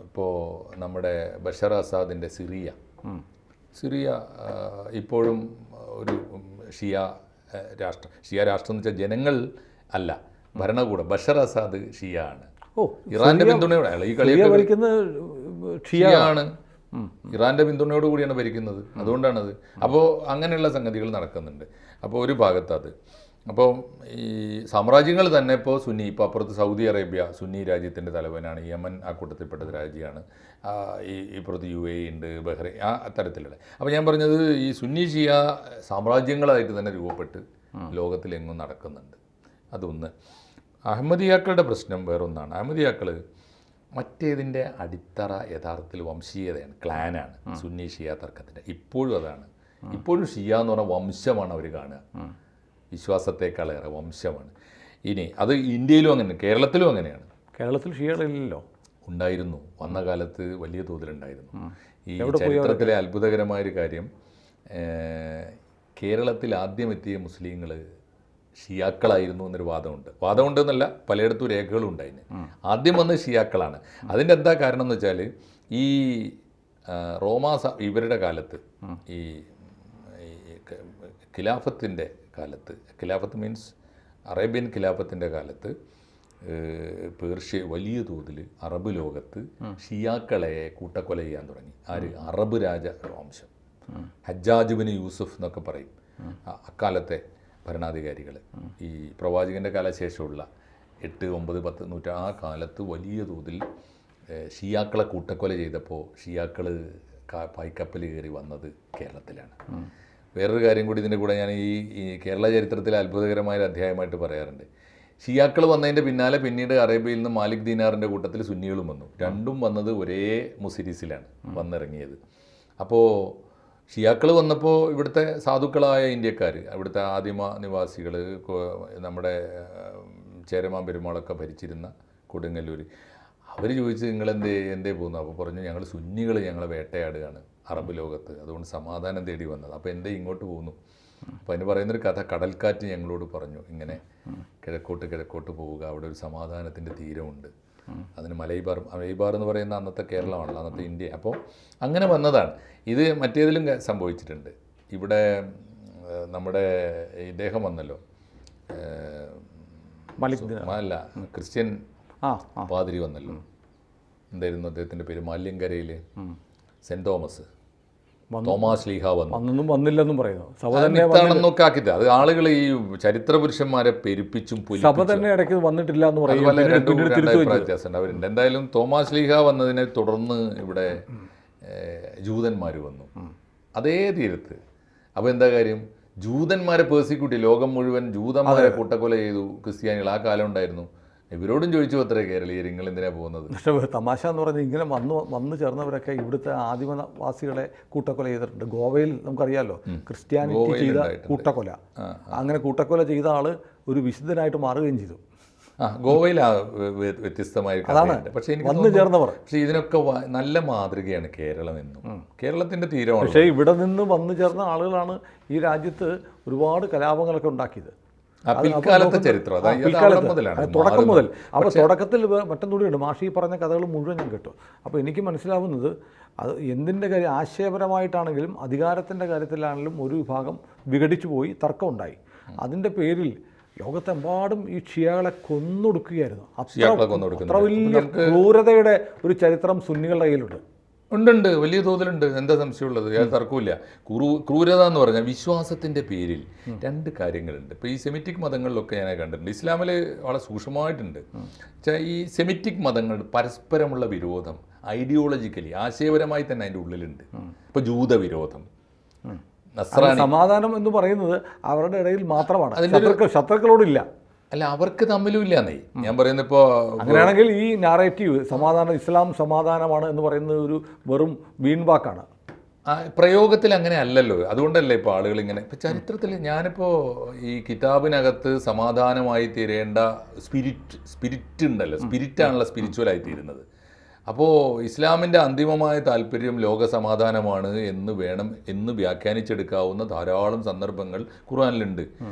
ഇപ്പോൾ നമ്മുടെ ബഷർ അസാദിൻ്റെ സിറിയ ഇപ്പോഴും ഒരു ഷിയ രാഷ്ട്രം എന്ന് വെച്ചാൽ ജനങ്ങൾ അല്ല, ഭരണകൂടം. ബഷർ അസാദ് ഷിയ ആണ്. ഇറാന്റെ പിന്തുണയോടെ ഈ കളിയൊക്കെ ഷിയാണ്. ഇറാന്റെ പിന്തുണയോട് കൂടിയാണ് ഭരിക്കുന്നത്. അതുകൊണ്ടാണത്. അപ്പോൾ അങ്ങനെയുള്ള സംഗതികൾ നടക്കുന്നുണ്ട്. അപ്പോൾ ഒരു ഭാഗത്ത് അത്. അപ്പോൾ ഈ സാമ്രാജ്യങ്ങൾ തന്നെ ഇപ്പോൾ സുന്നി, ഇപ്പോൾ അപ്പുറത്ത് സൗദി അറേബ്യ സുന്നി രാജ്യത്തിൻ്റെ തലവനാണ്. യമൻ ആ കൂട്ടത്തിൽപ്പെട്ട രാജ്യമാണ്. ഇപ്പുറത്ത് UAE ഉണ്ട്, ബഹ്റൈൻ, ആ തരത്തിലുള്ള. അപ്പോൾ ഞാൻ പറഞ്ഞത് ഈ സുന്നി ഷിയ സാമ്രാജ്യങ്ങളായിട്ട് തന്നെ രൂപപ്പെട്ട് ലോകത്തിലെങ്ങും നടക്കുന്നുണ്ട്. അതൊന്ന്. അഹമ്മദിയാക്കളുടെ പ്രശ്നം വേറൊന്നാണ്. അഹമ്മദിയാക്കൾ മറ്റേതിൻ്റെ അടിത്തറ യഥാർത്ഥത്തിൽ വംശീയതയാണ്, ക്ലാനാണ്. സുന്നി ഷിയ തർക്കത്തിൻ്റെ ഇപ്പോഴും അതാണ്. ഇപ്പോഴും ഷിയ എന്ന് പറഞ്ഞാൽ വംശമാണ് അവർ കാണുക, വിശ്വാസത്തെക്കാളേറെ വംശമാണ്. ഇനി അത് ഇന്ത്യയിലും അങ്ങനെ, കേരളത്തിലും അങ്ങനെയാണ്. കേരളത്തിൽ ഷിയകളില്ലല്ലോ. ഉണ്ടായിരുന്നു, വന്ന കാലത്ത് വലിയ തോതിലുണ്ടായിരുന്നു. ഈ ചരിത്രത്തിലെ അത്ഭുതകരമായൊരു കാര്യം, കേരളത്തിൽ ആദ്യം എത്തിയ മുസ്ലിങ്ങൾ ഷിയാക്കളായിരുന്നു എന്നൊരു വാദമുണ്ട് എന്നല്ല, പലയിടത്തും രേഖകളും ഉണ്ടായിരുന്നു. ആദ്യം വന്ന് ഷിയാക്കളാണ്. അതിൻ്റെ എന്താ കാരണം എന്ന് വെച്ചാൽ ഈ ഇവരുടെ കാലത്ത്, ഈ ഖിലാഫത്തിൻ്റെ കാലത്ത്, ഖിലാഫത്ത് മീൻസ് അറേബ്യൻ ഖിലാഫത്തിൻ്റെ കാലത്ത് പേർഷ്യ വലിയ തോതിൽ അറബ് ലോകത്ത് ഷിയാക്കളെ കൂട്ടക്കൊല ചെയ്യാൻ തുടങ്ങി. അറബ് രാജവംശം, ഹജ്ജാജ് ബിൻ യൂസുഫ് എന്നൊക്കെ പറയും അക്കാലത്തെ ഭരണാധികാരികൾ. ഈ പ്രവാചകൻ്റെ കാലശേഷമുള്ള 8, 9, 10 ആ കാലത്ത് വലിയ തോതിൽ ഷിയാക്കളെ കൂട്ടക്കൊല ചെയ്തപ്പോൾ ഷിയാക്കൾ പായ്ക്കപ്പൽ കയറി വന്നത് കേരളത്തിലാണ്. വേറൊരു കാര്യം കൂടി ഇതിൻ്റെ കൂടെ ഞാൻ ഈ കേരള ചരിത്രത്തിലെ അത്ഭുതകരമായ അധ്യായമായിട്ട് പറയാറുണ്ട്. ഷിയാക്കൾ വന്നതിൻ്റെ പിന്നാലെ പിന്നീട് അറേബ്യയിൽ നിന്ന് മാലിക് ദീനാറിൻ്റെ കൂട്ടത്തിൽ സുന്നികളും വന്നു. രണ്ടും വന്നത് ഒരേ മുസിരിസിലാണ് വന്നിറങ്ങിയത്. അപ്പോൾ ഷിയാക്കൾ വന്നപ്പോൾ ഇവിടുത്തെ സാധുക്കളായ ഇന്ത്യക്കാർ, ഇവിടുത്തെ ആദിമ നിവാസികൾ, നമ്മുടെ ചേരമാൻ പെരുമാളൊക്കെ ഭരിച്ചിരുന്ന കൊടുങ്ങല്ലൂർ, അവർ ചോദിച്ചു എന്തേ പോകുന്നു? അപ്പോൾ പറഞ്ഞു ഞങ്ങൾ സുന്നികൾ ഞങ്ങളെ വേട്ടയാടുകയാണ് അറബ് ലോകത്ത്, അതുകൊണ്ട് സമാധാനം തേടി വന്നത്. അപ്പോൾ എന്തേ ഇങ്ങോട്ട് പോകുന്നു? അപ്പോൾ അതിന് പറയുന്നൊരു കഥ, കടൽക്കാറ്റ് ഞങ്ങളോട് പറഞ്ഞു ഇങ്ങനെ കിഴക്കോട്ട് പോവുക, അവിടെ ഒരു സമാധാനത്തിൻ്റെ തീരമുണ്ട്. അതിന് മലൈബാർ എന്ന് പറയുന്ന അന്നത്തെ കേരളമാണല്ലോ, അന്നത്തെ ഇന്ത്യ. അപ്പോൾ അങ്ങനെ വന്നതാണ്. ഇത് മറ്റേതിലും സംഭവിച്ചിട്ടുണ്ട്. ഇവിടെ നമ്മുടെ ഇദ്ദേഹം വന്നല്ലോ, അല്ല ക്രിസ്ത്യൻ പാതിരി വന്നല്ലോ, എന്തായിരുന്നു അദ്ദേഹത്തിൻ്റെ പേര്, മാല്യങ്കരയിൽ സെൻറ്റ് തോമസ് ശ്ലീഹ വന്നില്ലെന്നും പറയുന്നു. സഭ ആക്കിയിട്ട് അത് ആളുകൾ ഈ ചരിത്ര പുരുഷന്മാരെ പെരുപ്പിച്ചും സഭ തന്നെ ഇടയ്ക്ക് വന്നിട്ടില്ല എന്ന് പറയുന്നത് വ്യത്യാസമുണ്ട് അവരുണ്ട്. എന്തായാലും തോമാസ് ശ്ലീഹ വന്നതിനെ തുടർന്ന് ഇവിടെ ജൂതന്മാർ വന്നു അതേ തീരത്ത്. അപ്പോൾ എന്താ കാര്യം, ജൂതന്മാരെ പേഴ്സിക്യൂട്ട്, ലോകം മുഴുവൻ ജൂതന്മാരെ കൂട്ടക്കൊല ചെയ്തു ക്രിസ്ത്യാനികൾ. ആ കാലം ഉണ്ടായിരുന്നു. ഇവരോടും ചോദിച്ചു അത്രേ കേരളീയർ, നിങ്ങൾ എന്തിനാ പോകുന്നത്? പക്ഷേ തമാശ എന്ന് പറഞ്ഞാൽ ഇങ്ങനെ വന്നു ചേർന്നവരൊക്കെ ഇവിടുത്തെ ആദിമവാസികളെ കൂട്ടക്കൊല ചെയ്തിട്ടുണ്ട്. ഗോവയിൽ നമുക്കറിയാമല്ലോ ക്രിസ്ത്യാനിറ്റി ചെയ്ത കൂട്ടക്കൊല. അങ്ങനെ കൂട്ടക്കൊല ചെയ്ത ആള് ഒരു വിശുദ്ധനായിട്ട് മാറുകയും ചെയ്തു. ഗോവയിൽ വ്യത്യസ്തമായ കഥയുണ്ട്. പക്ഷേ എനിക്ക് വന്നു ചേർന്നവർ, പക്ഷേ ഇതിനൊക്കെ നല്ല മാതൃകയാണ് കേരളം എന്നും. കേരളത്തിൻ്റെ തീരമാണ്. പക്ഷേ ഇവിടെ നിന്ന് വന്നു ചേർന്ന ആളുകളാണ് ഈ രാജ്യത്ത് ഒരുപാട് കലാപങ്ങളൊക്കെ ഉണ്ടാക്കിയത്. പിൽക്കാലത്തെ ചരിത്രം തുടക്കം മുതൽ. അപ്പോൾ തുടക്കത്തിൽ മറ്റൊന്നുകൂടിയുണ്ട്. മാഷി പറഞ്ഞ കഥകൾ മുഴുവൻ ഞാൻ കേട്ടു. അപ്പോൾ എനിക്ക് മനസ്സിലാവുന്നത് അത് എന്തിൻ്റെ കാര്യം, ആശയപരമായിട്ടാണെങ്കിലും അധികാരത്തിൻ്റെ കാര്യത്തിലാണെങ്കിലും ഒരു വിഭാഗം വിഘടിച്ചു പോയി, തർക്കമുണ്ടായി. അതിൻ്റെ പേരിൽ ലോകത്തെമ്പാടും ഈ ഷിയകളെ കൊന്നൊടുക്കുകയായിരുന്നു. അത്ര വലിയ ക്രൂരതയുടെ ഒരു ചരിത്രം സുന്നികളുടെ കയ്യിലുണ്ട്. ഉണ്ട്, വലിയ തോതിലുണ്ട്. എന്താ സംശയമുള്ളത്? യാതൊരു തർക്കമില്ല. ക്രൂരത എന്ന് പറഞ്ഞാൽ വിശ്വാസത്തിൻ്റെ പേരിൽ രണ്ട് കാര്യങ്ങളുണ്ട്. ഇപ്പോൾ ഈ സെമിറ്റിക് മതങ്ങളിലൊക്കെ ഞാൻ കണ്ടിട്ടുണ്ട്, ഇസ്ലാമിൽ വളരെ സൂക്ഷ്മമായിട്ടുണ്ട്. ഈ സെമിറ്റിക് മതങ്ങൾ പരസ്പരമുള്ള വിരോധം ഐഡിയോളജിക്കലി ആശയപരമായി തന്നെ അതിൻ്റെ ഉള്ളിലുണ്ട്. ഇപ്പോൾ ജൂതവിരോധം, സമാധാനം എന്ന് പറയുന്നത് അവരുടെ ഇടയിൽ മാത്രമാണ്, ശത്രുക്കളോടില്ല. അല്ല, അവർക്ക് തമ്മിലും ഇല്ലാന്നേ ഞാൻ പറയുന്നത്. ഇപ്പോൾ അങ്ങനെയാണെങ്കിൽ ഈ നാറേറ്റീവ് ഇസ്ലാം സമാധാനമാണ് എന്ന് പറയുന്നത് ഒരു വെറും വീൺവാക്കാണ്. പ്രയോഗത്തിൽ അങ്ങനെ അല്ലല്ലോ. അതുകൊണ്ടല്ലേ ഇപ്പോൾ ആളുകൾ ഇങ്ങനെ. ഇപ്പോൾ ചരിത്രത്തിൽ ഞാനിപ്പോൾ ഈ കിതാബിനകത്ത് സമാധാനമായി തീരേണ്ട സ്പിരിറ്റ് ഉണ്ടല്ലോ, സ്പിരിറ്റാണല്ലോ സ്പിരിച്വലായി തീരുന്നത്. അപ്പോൾ ഇസ്ലാമിൻ്റെ അന്തിമമായ താല്പര്യം ലോക സമാധാനമാണ് എന്ന് വ്യാഖ്യാനിച്ചെടുക്കാവുന്ന ധാരാളം സന്ദർഭങ്ങൾ ഖുർആനിലുണ്ട്.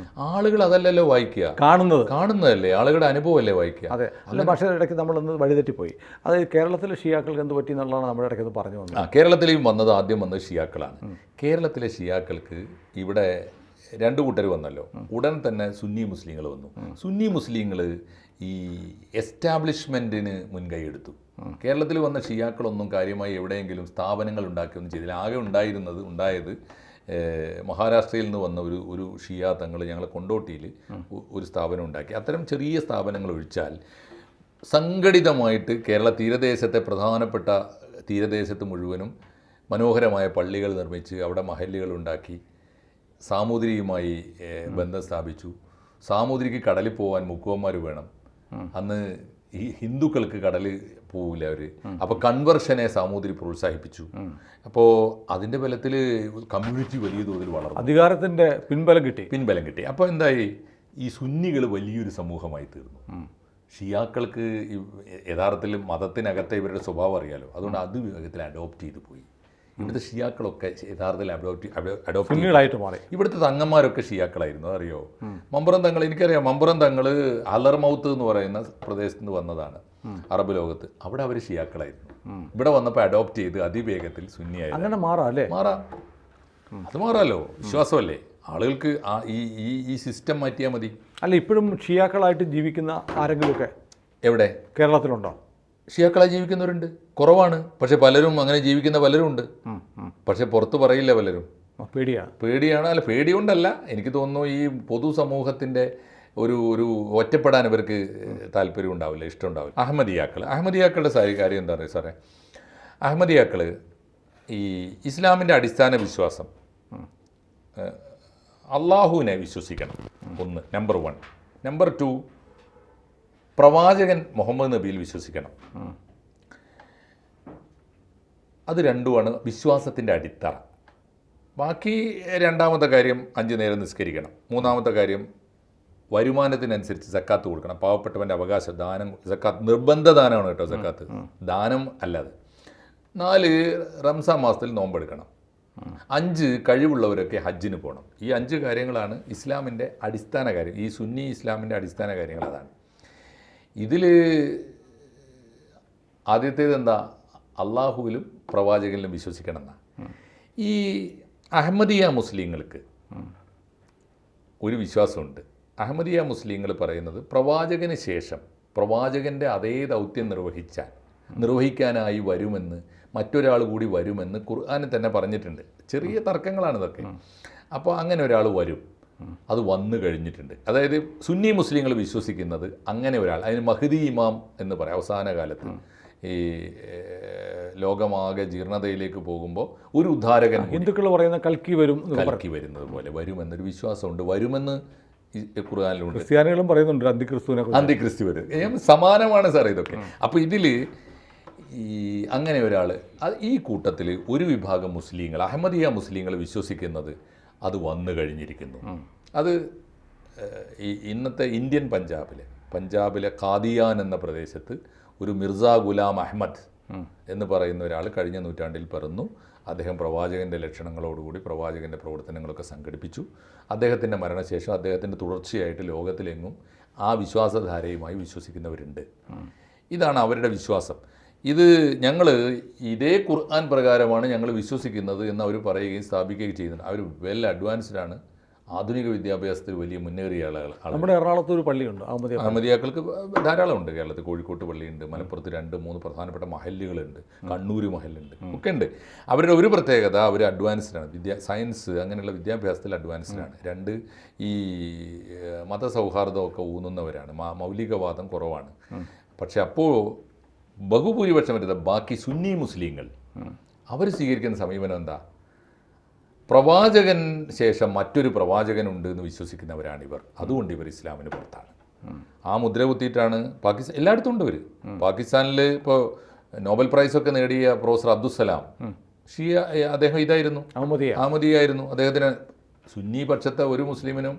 ആളുകൾ അതല്ലല്ലോ വായിക്കുക, കാണുന്നതല്ലേ, ആളുകളുടെ അനുഭവമല്ലേ വായിക്കുക. അതെ. അല്ല, പക്ഷേ ഇടയ്ക്ക് നമ്മളൊന്ന് വഴിതെറ്റിപ്പോയി. അത് കേരളത്തിലെ ഷിയാക്കൾക്ക് എന്ത് പറ്റി എന്നുള്ളതാണ് നമ്മുടെ ഇടയ്ക്ക് പറഞ്ഞു വന്നത്. കേരളത്തിലേയും ആദ്യം വന്നത് ഷിയാക്കളാണ്. കേരളത്തിലെ ഷിയാക്കൾക്ക് ഇവിടെ രണ്ടു കൂട്ടർ വന്നല്ലോ. ഉടൻ തന്നെ സുന്നി മുസ്ലിങ്ങൾ വന്നു. സുന്നി മുസ്ലിങ്ങൾ ഈ എസ്റ്റാബ്ലിഷ്മെൻറ്റിന് മുൻകൈ എടുത്തു. കേരളത്തിൽ വന്ന ഷിയാക്കളൊന്നും കാര്യമായി എവിടെയെങ്കിലും സ്ഥാപനങ്ങൾ ഉണ്ടാക്കിയൊന്നും ചെയ്തില്ല. ആകെ ഉണ്ടായത് മഹാരാഷ്ട്രയിൽ നിന്ന് വന്ന ഒരു ഷിയ തങ്ങൾ ഞങ്ങളെ കൊണ്ടോട്ടിയിൽ ഒരു സ്ഥാപനം ഉണ്ടാക്കി. അത്തരം ചെറിയ സ്ഥാപനങ്ങൾ ഒഴിച്ചാൽ സംഘടിതമായിട്ട് കേരള പ്രധാനപ്പെട്ട തീരദേശത്ത് മുഴുവനും മനോഹരമായ പള്ളികൾ നിർമ്മിച്ച് അവിടെ മഹല്ലുകൾ ഉണ്ടാക്കി സാമൂതിരിയുമായി ബന്ധം സ്ഥാപിച്ചു. സാമൂതിരിക്ക് കടലിൽ പോകാൻ മുക്കുവന്മാർ വേണം. അന്ന് ഈ ഹിന്ദുക്കൾക്ക് കടലിൽ പോവില്ല അവർ. അപ്പോൾ കൺവെർഷനെ സാമൂതിരി പ്രോത്സാഹിപ്പിച്ചു. അപ്പോൾ അതിൻ്റെ ബലത്തിൽ കമ്മ്യൂണിറ്റി വലിയ തോതിൽ വളർന്നു, അധികാരത്തിൻ്റെ പിൻബലം കിട്ടി. അപ്പോൾ എന്തായി, ഈ സുന്നികൾ വലിയൊരു സമൂഹമായി തീർന്നു. ഷിയാക്കൾക്ക് യഥാർത്ഥത്തിൽ മതത്തിനകത്തെ ഇവരുടെ സ്വഭാവം അറിയാലോ, അതുകൊണ്ട് അത് വേഗത്തിൽ അഡോപ്റ്റ് ചെയ്തു പോയി. ഇവിടുത്തെ ഷിയാക്കളൊക്കെ യഥാർത്ഥത്തിൽ അഡോപ്റ്റ് മാറി. ഇവിടുത്തെ തങ്ങന്മാരൊക്കെ ഷിയാക്കളായിരുന്നു, അറിയോ. മമ്പുറം തങ്ങൾ, എനിക്കറിയാം, മമ്പുറം തങ്ങൾ അലർമൗത്ത് എന്ന് പറയുന്ന പ്രദേശത്ത് നിന്ന് വന്നതാണ് അറബ് ലോകത്ത്. അവിടെ അവർ ഷിയാക്കളായിരുന്നു. ഇവിടെ വന്നപ്പോൾ അഡോപ്റ്റ് ചെയ്ത് അതിവേഗത്തിൽ സുന്നിയായി. അങ്ങനെ മാറാം. അത് മാറാമല്ലോ, വിശ്വാസമല്ലേ. ആളുകൾക്ക് ഈ സിസ്റ്റം മാറ്റിയാൽ മതി. അല്ല, ഇപ്പോഴും ഷിയാക്കളായിട്ട് ജീവിക്കുന്ന ആരെങ്കിലുമൊക്കെ എവിടെ കേരളത്തിലുണ്ടോ? ഷിയാക്കളായി ജീവിക്കുന്നവരുണ്ട്, കുറവാണ്. പക്ഷെ പലരും അങ്ങനെ ജീവിക്കുന്ന പലരും ഉണ്ട്. പക്ഷെ പുറത്ത് പറയില്ല പലരും. പേടിയാണ്. അല്ല, പേടി കൊണ്ടല്ല, എനിക്ക് തോന്നുന്നു ഈ പൊതുസമൂഹത്തിൻ്റെ ഒരു ഒറ്റപ്പെടാൻ ഇവർക്ക് താല്പര്യം ഉണ്ടാവില്ല, ഇഷ്ടം ഉണ്ടാവില്ല. അഹമ്മദിയാക്കളുടെ കാര്യം എന്താ പറയുക സാറേ, അഹമ്മദിയാക്കൾ ഈ ഇസ്ലാമിൻ്റെ അടിസ്ഥാന വിശ്വാസം അള്ളാഹുവിനെ വിശ്വസിക്കണം, ഒന്ന്, നമ്പർ 1. നമ്പർ 2, പ്രവാചകൻ മുഹമ്മദ് നബിയിൽ വിശ്വസിക്കണം. അത് രണ്ടുമാണ് വിശ്വാസത്തിൻ്റെ അടിത്തറ. ബാക്കി രണ്ടാമത്തെ കാര്യം 5 നേരം നിസ്കരിക്കണം. മൂന്നാമത്തെ കാര്യം വരുമാനത്തിനനുസരിച്ച് സക്കാത്ത് കൊടുക്കണം. പാവപ്പെട്ടവൻ്റെ അവകാശം, ദാനം, സക്കാത്ത് നിർബന്ധ ദാനമാണ് കേട്ടോ സക്കാത്ത്, ദാനം അല്ലാതെ. 4 റംസാൻ മാസത്തിൽ നോമ്പെടുക്കണം. 5 കഴിവുള്ളവരൊക്കെ ഹജ്ജിന് പോകണം. ഈ 5 കാര്യങ്ങളാണ് ഇസ്ലാമിൻ്റെ അടിസ്ഥാന കാര്യം. ഈ സുന്നി ഇസ്ലാമിൻ്റെ അടിസ്ഥാന കാര്യങ്ങൾ അതാണ്. ഇതിൽ ആദ്യത്തേത് എന്താ? അള്ളാഹുവിലും പ്രവാചകനിലും വിശ്വസിക്കണം എന്നാണ്. ഈ അഹമ്മദിയ മുസ്ലിങ്ങൾക്ക് ഒരു വിശ്വാസമുണ്ട്. അഹമ്മദിയ മുസ്ലിങ്ങൾ പറയുന്നത് പ്രവാചകന് ശേഷം പ്രവാചകൻ്റെ അതേ ദൗത്യം നിർവഹിക്കാനായി വരുമെന്ന്, മറ്റൊരാൾ കൂടി വരുമെന്ന് ഖുർആനിൽ തന്നെ പറഞ്ഞിട്ടുണ്ട്. ചെറിയ തർക്കങ്ങളാണ് ഇതൊക്കെ. അപ്പോൾ അങ്ങനെ ഒരാൾ വരും, അത് വന്നു കഴിഞ്ഞിട്ടുണ്ട്. അതായത് സുന്നി മുസ്ലിങ്ങൾ വിശ്വസിക്കുന്നത് അങ്ങനെ ഒരാൾ, അതിന് മഹ്ദി ഇമാം എന്ന് പറയാം. അവസാന കാലത്ത് ഈ ലോകമാകെ ജീർണതയിലേക്ക് പോകുമ്പോൾ ഒരു ഉദ്ധാരകൻ, ഹിന്ദുക്കൾ പറയുന്ന കൽക്കി വരുന്നത് പോലെ വരുമെന്നൊരു വിശ്വാസമുണ്ട്. വരുമെന്ന് ഖുർആനിലുണ്ട്. ക്രിസ്ത്യാനികളും പറയുന്നുണ്ട് അന്തിക്രിസ്തു വരും. സമാനമാണ് സാർ ഇതൊക്കെ. അപ്പോൾ ഇതിൽ ഈ അങ്ങനെ ഒരാൾ, ഈ കൂട്ടത്തിൽ ഒരു വിഭാഗം മുസ്ലിങ്ങൾ, അഹമ്മദിയ മുസ്ലിങ്ങൾ വിശ്വസിക്കുന്നത് അത് വന്നു കഴിഞ്ഞിരിക്കുന്നു. അത് ഈ ഇന്നത്തെ ഇന്ത്യൻ പഞ്ചാബിലെ ഖാദിയാൻ എന്ന പ്രദേശത്ത് ഒരു മിർസ ഗുലാം അഹമ്മദ് എന്ന് പറയുന്ന ഒരാൾ കഴിഞ്ഞ നൂറ്റാണ്ടിൽ പിറന്നു. അദ്ദേഹം പ്രവാചകൻ്റെ ലക്ഷണങ്ങളോടുകൂടി പ്രവാചകൻ്റെ പ്രവർത്തനങ്ങളൊക്കെ സംഘടിപ്പിച്ചു. അദ്ദേഹത്തിൻ്റെ മരണശേഷം അദ്ദേഹത്തിൻ്റെ തുടർച്ചയായിട്ട് ലോകത്തിലെങ്ങും ആ വിശ്വാസധാരയുമായി വിശ്വസിക്കുന്നവരുണ്ട്. ഇതാണ് അവരുടെ വിശ്വാസം. ഇത് ഞങ്ങൾ ഇതേ ഖുർആൻ പ്രകാരമാണ് ഞങ്ങൾ വിശ്വസിക്കുന്നത് എന്ന് അവർ പറയുകയും സ്ഥാപിക്കുകയും ചെയ്യുന്നുണ്ട്. അവർ വെൽ അഡ്വാൻസ്ഡ് ആണ്. ആധുനിക വിദ്യാഭ്യാസത്തിൽ വലിയ മുന്നേറിയ ആളുകൾ. നമ്മുടെ എറണാകുളത്ത് ഒരു പള്ളിയുണ്ട് അഹമ്മദിയാക്കൾക്ക് ധാരാളമുണ്ട്. കേരളത്തിൽ കോഴിക്കോട്ട് പള്ളിയുണ്ട്, മലപ്പുറത്ത് 2-3 പ്രധാനപ്പെട്ട മഹല്ലുകളുണ്ട്, കണ്ണൂർ മഹല്ലുണ്ട്, ഒക്കെ ഉണ്ട്. അവരുടെ ഒരു പ്രത്യേകത, അവർ അഡ്വാൻസ്ഡാണ്. സയൻസ് അങ്ങനെയുള്ള വിദ്യാഭ്യാസത്തിൽ അഡ്വാൻസ്ഡാണ്. 2 ഈ മതസൗഹാർദ്ദമൊക്കെ ഊന്നുന്നവരാണ്. മൗലികവാദം കുറവാണ്. പക്ഷെ അപ്പോൾ ബഹുഭൂരിപക്ഷം വരുന്നത് ബാക്കി സുന്നി മുസ്ലിങ്ങൾ അവർ സ്വീകരിക്കുന്ന സമീപനം എന്താ? പ്രവാചകൻ ശേഷം മറ്റൊരു പ്രവാചകനുണ്ട് എന്ന് വിശ്വസിക്കുന്നവരാണിവർ. അതുകൊണ്ട് ഇവർ ഇസ്ലാമിന് പുറത്താണ്. ആ മുദ്ര കുത്തിയിട്ടാണ് പാകിസ്ഥാൻ എല്ലായിടത്തും ഉണ്ട്. ഇവർ പാകിസ്ഥാനിൽ ഇപ്പോൾ നോബൽ പ്രൈസൊക്കെ നേടിയ പ്രൊഫസർ അബ്ദുസ്സലാം ഷിയ, അദ്ദേഹം ഇതായിരുന്നു, അഹമ്മദിയായിരുന്നു. അദ്ദേഹത്തിന് സുന്നി പക്ഷത്തെ ഒരു മുസ്ലിമിനും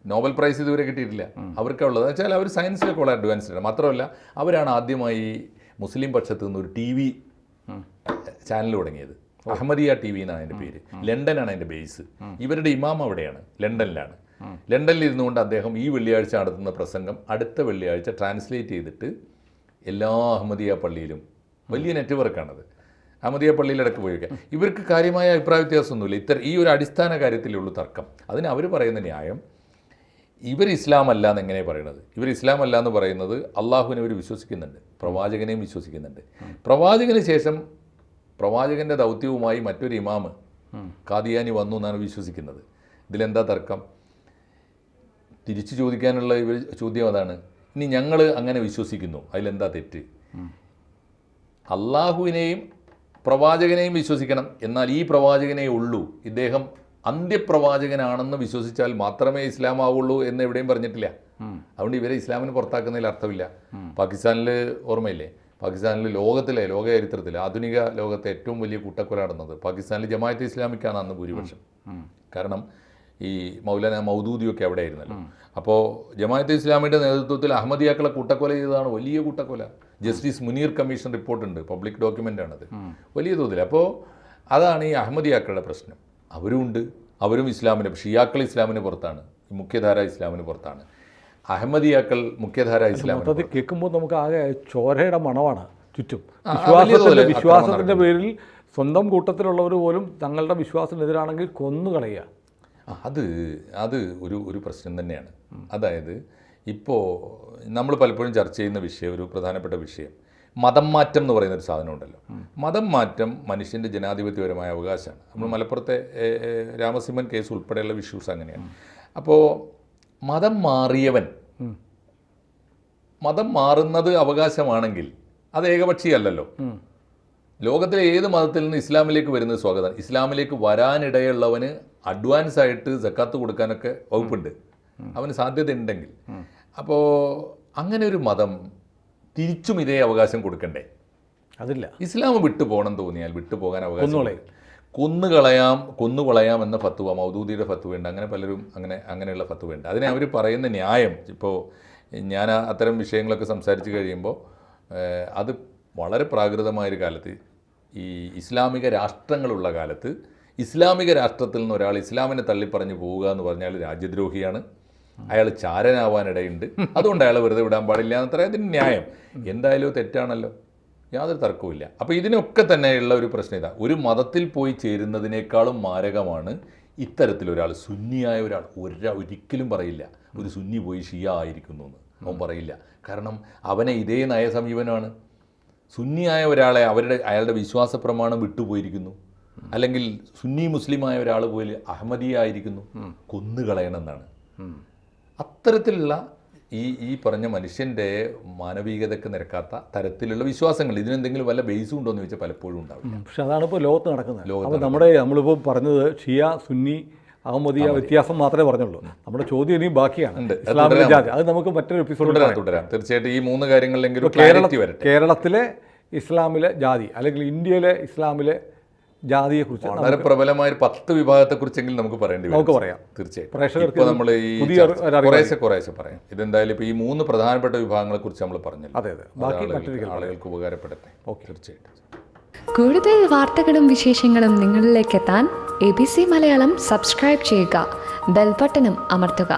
നോബൽ പ്രൈസ് ഇതുവരെ കിട്ടിയിട്ടില്ല. അവർക്കുള്ളത് വെച്ചാൽ അവർ സയൻസിലൊക്കെ വളരെ അഡ്വാൻസ്ഡ് ആണ്. മാത്രമല്ല അവരാണ് ആദ്യമായി മുസ്ലിം പക്ഷത്ത് നിന്ന് ഒരു TV ചാനൽ തുടങ്ങിയത്. അഹമ്മദിയ TV എന്നാണ് അതിൻ്റെ പേര്. ലണ്ടനാണ് അതിൻ്റെ ബേസ്. ഇവരുടെ ഇമാം അവിടെയാണ്, ലണ്ടനിലാണ്. ലണ്ടനിൽ ഇരുന്നുകൊണ്ട് അദ്ദേഹം ഈ വെള്ളിയാഴ്ച നടത്തുന്ന പ്രസംഗം അടുത്ത വെള്ളിയാഴ്ച ട്രാൻസ്ലേറ്റ് ചെയ്തിട്ട് എല്ലാ അഹമ്മദിയ പള്ളിയിലും, വലിയ നെറ്റ്വർക്കാണത്, അഹമ്മദിയ പള്ളിയിലിടക്ക് പോയി വയ്ക്കുക. ഇവർക്ക് കാര്യമായ അഭിപ്രായ വ്യത്യാസമൊന്നുമില്ല. ഈ ഒരു അടിസ്ഥാന കാര്യത്തിലുള്ള തർക്കം. അതിന് അവർ പറയുന്ന ന്യായം, ഇവർ ഇസ്ലാം അല്ല എന്ന് എങ്ങനെയാണ് പറയുന്നത്? ഇവർ ഇസ്ലാം അല്ല എന്ന് പറയുന്നത് അള്ളാഹുവിനെ ഇവർ വിശ്വസിക്കുന്നുണ്ട്, പ്രവാചകനെയും വിശ്വസിക്കുന്നുണ്ട്. പ്രവാചകന് ശേഷം പ്രവാചകൻ്റെ ദൗത്യവുമായി മറ്റൊരു ഇമാമ് ഖാദിയാനി വന്നു എന്നാണ് വിശ്വസിക്കുന്നത്. ഇതിലെന്താ തർക്കം? തിരിച്ചു ചോദിക്കാനുള്ള ഇവർ ചോദ്യം അതാണ്. ഇനി ഞങ്ങൾ അങ്ങനെ വിശ്വസിക്കുന്നു, അതിലെന്താ തെറ്റ്? അള്ളാഹുവിനെയും പ്രവാചകനെയും വിശ്വസിക്കണം, എന്നാൽ ഈ പ്രവാചകനേ ഉള്ളൂ, ഇദ്ദേഹം അന്ത്യപ്രവാചകനാണെന്ന് വിശ്വസിച്ചാൽ മാത്രമേ ഇസ്ലാം ആവുള്ളൂ എന്ന് എവിടെയും പറഞ്ഞിട്ടില്ല. അതുകൊണ്ട് ഇവരെ ഇസ്ലാമിന് പുറത്താക്കുന്നതിൽ അർത്ഥമില്ല. പാകിസ്ഥാനിൽ ഓർമ്മയില്ലേ, പാകിസ്ഥാനിൽ ലോക ചരിത്രത്തിൽ ആധുനിക ലോകത്തെ ഏറ്റവും വലിയ കൂട്ടക്കൊല നടന്നത് പാകിസ്ഥാനിൽ ജമാഅത്തെ ഇസ്ലാമിക്കാണ് അന്ന് ഭൂരിപക്ഷം. കാരണം ഈ മൗലാന മൗദൂദിയൊക്കെ അവിടെ ആയിരുന്നല്ലോ. അപ്പോൾ ജമാഅത്തെ ഇസ്ലാമിയുടെ നേതൃത്വത്തിൽ അഹമ്മദിയാക്കളെ കൂട്ടക്കൊല ചെയ്തതാണ്, വലിയ കൂട്ടക്കൊല. ജസ്റ്റിസ് മുനീർ കമ്മീഷൻ റിപ്പോർട്ടുണ്ട്, പബ്ലിക് ഡോക്യുമെൻ്റാണത്, വലിയ തോതിൽ. അപ്പോൾ അതാണ് ഈ അഹമ്മദിയാക്കളുടെ പ്രശ്നം. അവരുമുണ്ട്, അവരും ഇസ്ലാമിന്, ഷിയാക്കൾ ഇസ്ലാമിന് പുറത്താണ്, മുഖ്യധാര ഇസ്ലാമിന് പുറത്താണ്. അഹമ്മദിയാക്കൾ മുഖ്യധാര ഇസ്ലാമിന് കേൾക്കുമ്പോൾ നമുക്ക് ആകെ ചോരയുടെ മണമാണ് ചുറ്റും. വിശ്വാസത്തിൻ്റെ പേരിൽ സ്വന്തം കൂട്ടത്തിലുള്ളവർ പോലും തങ്ങളുടെ വിശ്വാസത്തിനെതിരാണെങ്കിൽ കൊന്നുകളയുക. അത് ഒരു പ്രശ്നം തന്നെയാണ്. അതായത് ഇപ്പോൾ നമ്മൾ പലപ്പോഴും ചർച്ച ചെയ്യുന്ന വിഷയം, ഒരു പ്രധാനപ്പെട്ട വിഷയം, മതം മാറ്റം എന്ന് പറയുന്നൊരു സാധനം ഉണ്ടല്ലോ. മതം മാറ്റം മനുഷ്യൻ്റെ ജനാധിപത്യപരമായ അവകാശമാണ്. നമ്മൾ മലപ്പുറത്തെ രാമസിംഹൻ കേസ് ഉൾപ്പെടെയുള്ള ഇഷ്യൂസ് അങ്ങനെയാണ്. അപ്പോൾ മതം മാറിയവൻ, മതം മാറുന്നത് അവകാശമാണെങ്കിൽ അത് ഏകപക്ഷീയല്ലല്ലോ. ലോകത്തിലെ ഏത് മതത്തിൽ നിന്ന് ഇസ്ലാമിലേക്ക് വരുന്നത് സ്വാഗതം. ഇസ്ലാമിലേക്ക് വരാനിടയുള്ളവന് അഡ്വാൻസ് ആയിട്ട് സക്കാത്ത് കൊടുക്കാനൊക്കെ വകുപ്പുണ്ട്, അവന് സാധ്യത ഉണ്ടെങ്കിൽ. അപ്പോൾ അങ്ങനെ ഒരു മതം തിരിച്ചും ഇതേ അവകാശം കൊടുക്കണ്ടേ? അതില്ല. ഇസ്ലാം വിട്ടു പോകണം തോന്നിയാൽ വിട്ടു പോകാൻ അവകാശം. കൊന്നുകളയും. കൊന്നുകളയാം എന്ന ഫത്വ, മൗദൂദിയുടെ ഫത്വയുണ്ട്. അങ്ങനെ പലരും അങ്ങനെയുള്ള ഫത്വയുണ്ട്. അതിനെ അവർ പറയുന്ന ന്യായം, ഇപ്പോൾ ഞാൻ അത്തരം വിഷയങ്ങളൊക്കെ സംസാരിച്ച് കഴിയുമ്പോൾ അത് വളരെ പ്രാകൃതമായൊരു കാലത്ത്, ഈ ഇസ്ലാമിക രാഷ്ട്രങ്ങളുള്ള കാലത്ത്, ഇസ്ലാമിക രാഷ്ട്രത്തിൽ നിന്ന് ഒരാൾ ഇസ്ലാമിനെ തള്ളിപ്പറഞ്ഞ് പോവുക എന്ന് പറഞ്ഞാൽ രാജ്യദ്രോഹിയാണ്, അയാൾ ചാരനാവാനിടയുണ്ട്, അതുകൊണ്ട് അയാളെ വെറുതെ വിടാൻ പാടില്ല എന്നത്ര അതിന് ന്യായം. എന്തായാലും തെറ്റാണല്ലോ, യാതൊരു തർക്കവുമില്ല. അപ്പോൾ ഇതിനൊക്കെ തന്നെയുള്ള ഒരു പ്രശ്നം ഇതാ, ഒരു മതത്തിൽ പോയി ചേരുന്നതിനേക്കാളും മാരകമാണ് ഇത്തരത്തിലൊരാൾ, സുന്നിയായ ഒരാൾ ഒരിക്കലും പറയില്ല ഒരു സുന്നി പോയി ഷിയ ആയിരിക്കുന്നു എന്ന്. അവൻ പറയില്ല. കാരണം അവനെ ഇതേ നയസമീപനമാണ്. സുന്നിയായ ഒരാളെ അയാളുടെ വിശ്വാസ പ്രമാണം വിട്ടുപോയിരിക്കുന്നു, അല്ലെങ്കിൽ സുന്നി മുസ്ലിമായ ഒരാൾ പോയി അഹമ്മദിയ ആയിരിക്കുന്നു, കൊന്നുകളയണമെന്നാണ്. അത്തരത്തിലുള്ള ഈ പറഞ്ഞ മനുഷ്യൻ്റെ മാനവികതയ്ക്ക് നിരക്കാത്ത തരത്തിലുള്ള വിശ്വാസങ്ങൾ, ഇതിനെന്തെങ്കിലും വല്ല ബേസും ഉണ്ടോ എന്ന് ചോദിച്ചാൽ പലപ്പോഴും ഉണ്ടാവില്ല. പക്ഷെ അതാണ് ഇപ്പോൾ ലോകത്ത് നടക്കുന്നത്. അപ്പോൾ നമ്മളിപ്പോൾ പറഞ്ഞത് ഷിയ, സുന്നി, അഹമ്മദിയ വ്യത്യാസം മാത്രമേ പറഞ്ഞുള്ളൂ. നമ്മുടെ ചോദ്യം ഇനിയും ബാക്കിയാണ്. ഇസ്ലാമിക ജാതി, അത് നമുക്ക് മറ്റൊരു എപ്പിസോഡിൽ തുടരാം. തീർച്ചയായിട്ടും ഈ 3 കാര്യങ്ങളിലെങ്കിലും കേരളത്തിലെ ഇസ്ലാമിലെ ജാതി, അല്ലെങ്കിൽ ഇന്ത്യയിലെ ഇസ്ലാമിലെ ജാതിയെക്കുറിച്ച് വളരെ പ്രബലമായ 10 വിഭാഗത്തെക്കുറിച്ചെങ്കിലും നമുക്ക് പറയാം. തീർച്ചയായിട്ടും ഇപ്പോൾ നമ്മൾ ഈ കുറേശ്ശെ പറയാം. ഇതെന്തായാലും ഇപ്പോൾ ഈ 3 പ്രധാനപ്പെട്ട വിഭാഗങ്ങളെക്കുറിച്ച് നമ്മൾ പറഞ്ഞല്ലോ. അതെ, ബാക്കി ആളുകൾക്ക് ഉപകാരപ്പെടട്ടെ. തീർച്ചയായിട്ടും. കൂടുതൽ വാർത്തകളും വിശേഷങ്ങളും നിങ്ങളിലേക്ക് എത്താൻ ABC മലയാളം സബ്സ്ക്രൈബ് ചെയ്യുക, ബെൽബട്ടനും അമർത്തുക.